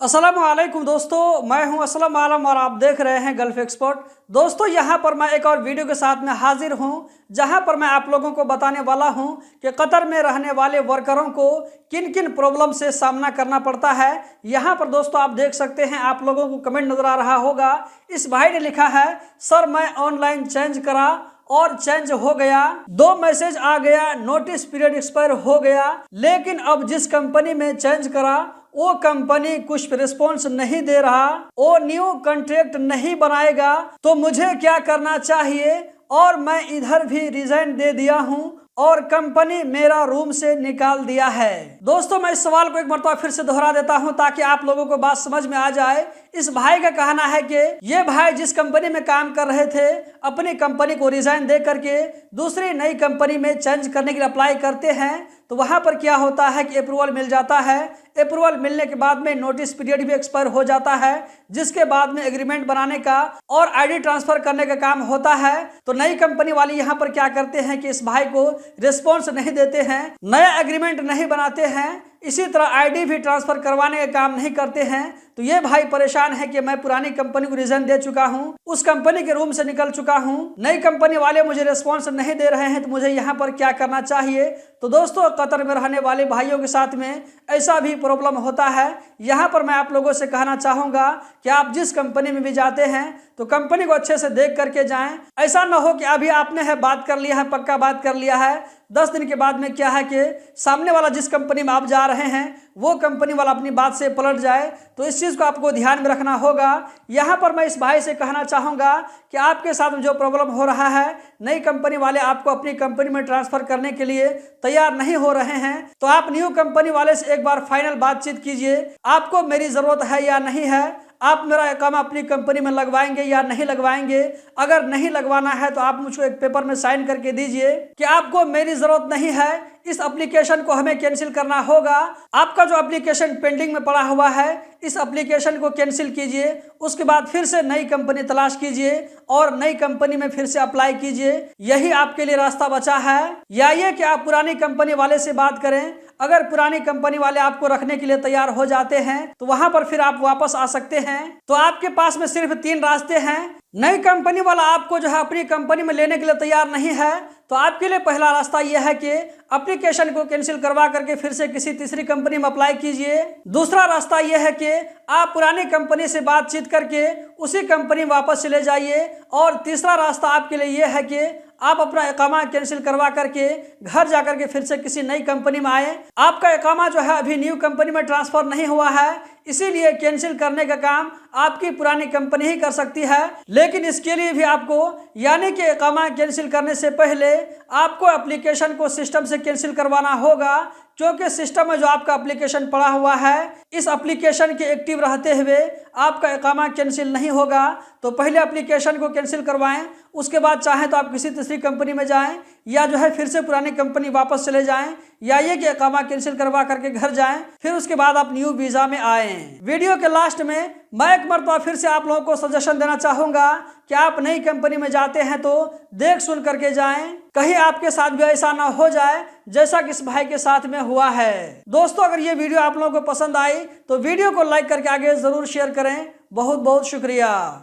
अस्सलामुअलैकुम दोस्तों, मैं हूं असलम आलम और आप देख रहे हैं गल्फ एक्सपर्ट। दोस्तों, यहां पर मैं एक और वीडियो के साथ में हाजिर हूं, जहां पर मैं आप लोगों को बताने वाला हूं कि कतर में रहने वाले वर्करों को किन किन प्रॉब्लम से सामना करना पड़ता है। यहां पर दोस्तों आप देख सकते हैं, आप लोगों को कमेंट नजर आ रहा होगा। इस भाई ने लिखा है, सर मैं ऑनलाइन चेंज करा और चेंज हो गया, 2 मैसेज आ गया, नोटिस पीरियड एक्सपायर हो गया, लेकिन अब जिस कंपनी में चेंज करा वो कंपनी कुछ रिस्पॉन्स नहीं दे रहा, वो न्यू कॉन्ट्रैक्ट नहीं बनाएगा, तो मुझे क्या करना चाहिए? और मैं इधर भी रिजाइन दे दिया हूं और कंपनी मेरा रूम से निकाल दिया है। दोस्तों, मैं इस सवाल को एक मरतबा फिर से दोहरा देता हूं ताकि आप लोगों को बात समझ में आ जाए। इस भाई का कहना है कि ये भाई जिस कंपनी में काम कर रहे थे, अपनी कंपनी को रिजाइन दे करके दूसरी नई कंपनी में चेंज करने के लिए अप्लाई करते हैं, तो वहां पर क्या होता है कि अप्रूवल मिल जाता है। अप्रूवल मिलने के बाद में नोटिस पीरियड भी एक्सपायर हो जाता है, जिसके बाद में एग्रीमेंट बनाने का और आईडी ट्रांसफर करने का काम होता है। तो नई कंपनी वाले यहाँ पर क्या करते हैं कि इस भाई को रिस्पॉन्स नहीं देते हैं, नया एग्रीमेंट नहीं बनाते हैं, इसी तरह आईडी भी ट्रांसफर करवाने का काम नहीं करते हैं। तो ये भाई परेशान है कि मैं पुरानी कंपनी को रिजाइन दे चुका हूं, उस कंपनी के रूम से निकल चुका हूं, नई कंपनी वाले मुझे रिस्पॉन्स नहीं दे रहे हैं, तो मुझे यहाँ पर क्या करना चाहिए? तो दोस्तों, कतर में रहने वाले भाइयों के साथ में ऐसा भी प्रॉब्लम होता है। यहाँ पर मैं आप लोगों से कहना चाहूँगा कि आप जिस कंपनी में भी जाते हैं तो कंपनी को अच्छे से देख करके जाएं। ऐसा ना हो कि अभी आपने है बात कर लिया है, पक्का बात कर लिया है, 10 दिन के बाद में क्या है कि सामने वाला जिस कंपनी में आप जा रहे हैं वो कंपनी वाला अपनी बात से पलट जाए। तो इस चीज़ को आपको ध्यान में रखना होगा। यहाँ पर मैं इस भाई से कहना चाहूँगा कि आपके साथ जो प्रॉब्लम हो रहा है, नई कंपनी वाले आपको अपनी कंपनी में ट्रांसफ़र करने के लिए तैयार नहीं हो रहे हैं, तो आप न्यू कंपनी वाले से एक बार फाइनल बातचीत कीजिए, आपको मेरी ज़रूरत है या नहीं है, आप मेरा इकामा अपनी कंपनी में लगवाएंगे या नहीं लगवाएंगे। अगर नहीं लगवाना है तो आप मुझको एक पेपर में साइन करके दीजिए कि आपको मेरी ज़रूरत नहीं है, इस एप्लीकेशन को हमें कैंसिल करना होगा। आपका जो एप्लीकेशन पेंडिंग में पड़ा हुआ है, इस एप्लीकेशन को कैंसिल कीजिए, उसके बाद फिर से नई कंपनी तलाश कीजिए और नई कंपनी में फिर से अप्लाई कीजिए। यही आपके लिए रास्ता बचा है। या ये कि आप पुरानी कंपनी वाले से बात करें, अगर पुरानी कंपनी वाले आपको रखने के लिए तैयार हो जाते हैं तो वहां पर फिर आप वापस आ सकते हैं। तो आपके पास में सिर्फ 3 रास्ते हैं। नई कंपनी वाला आपको जो है अपनी कंपनी में लेने के लिए तैयार नहीं है, तो आपके लिए पहला रास्ता यह है कि एप्लीकेशन को कैंसिल करवा करके फिर से किसी तीसरी कंपनी में अप्लाई कीजिए। दूसरा रास्ता यह है कि आप पुरानी कंपनी से बातचीत करके उसी कंपनी में वापस चले जाइए। और तीसरा रास्ता आपके लिए यह है कि आप अपना इकामा कैंसिल करवा करके घर जाकर के फिर से किसी नई कंपनी में आए। आपका इकामा जो है अभी न्यू कंपनी में ट्रांसफर नहीं हुआ है, इसीलिए कैंसिल करने का काम आपकी पुरानी कंपनी ही कर सकती है। लेकिन इसके लिए भी आपको यानी कि इकामा कैंसिल करने से पहले आपको एप्लीकेशन को सिस्टम से कैंसिल करवाना होगा, क्योंकि सिस्टम में जो आपका एप्लीकेशन पड़ा हुआ है, इस एप्लीकेशन के एक्टिव रहते हुए आपका इकामा कैंसिल नहीं होगा। तो पहले एप्लीकेशन को कैंसिल करवाएं, उसके बाद चाहें तो आप किसी तीसरी कंपनी में जाएं या जो है फिर से पुरानी कंपनी वापस चले जाएं, या ये कि इकामा कैंसिल करवा करके घर जाएं, फिर उसके बाद आप न्यू वीज़ा में आएँ। वीडियो के लास्ट में मैं एक मरतबा फिर से आप लोगों को सजेशन देना चाहूँगा कि आप नई कंपनी में जाते हैं तो देख सुन करके जाएं, कहीं आपके साथ भी ऐसा ना हो जाए जैसा कि इस भाई के साथ में हुआ है। दोस्तों, अगर ये वीडियो आप लोगों को पसंद आई तो वीडियो को लाइक करके आगे ज़रूर शेयर करें। बहुत बहुत शुक्रिया।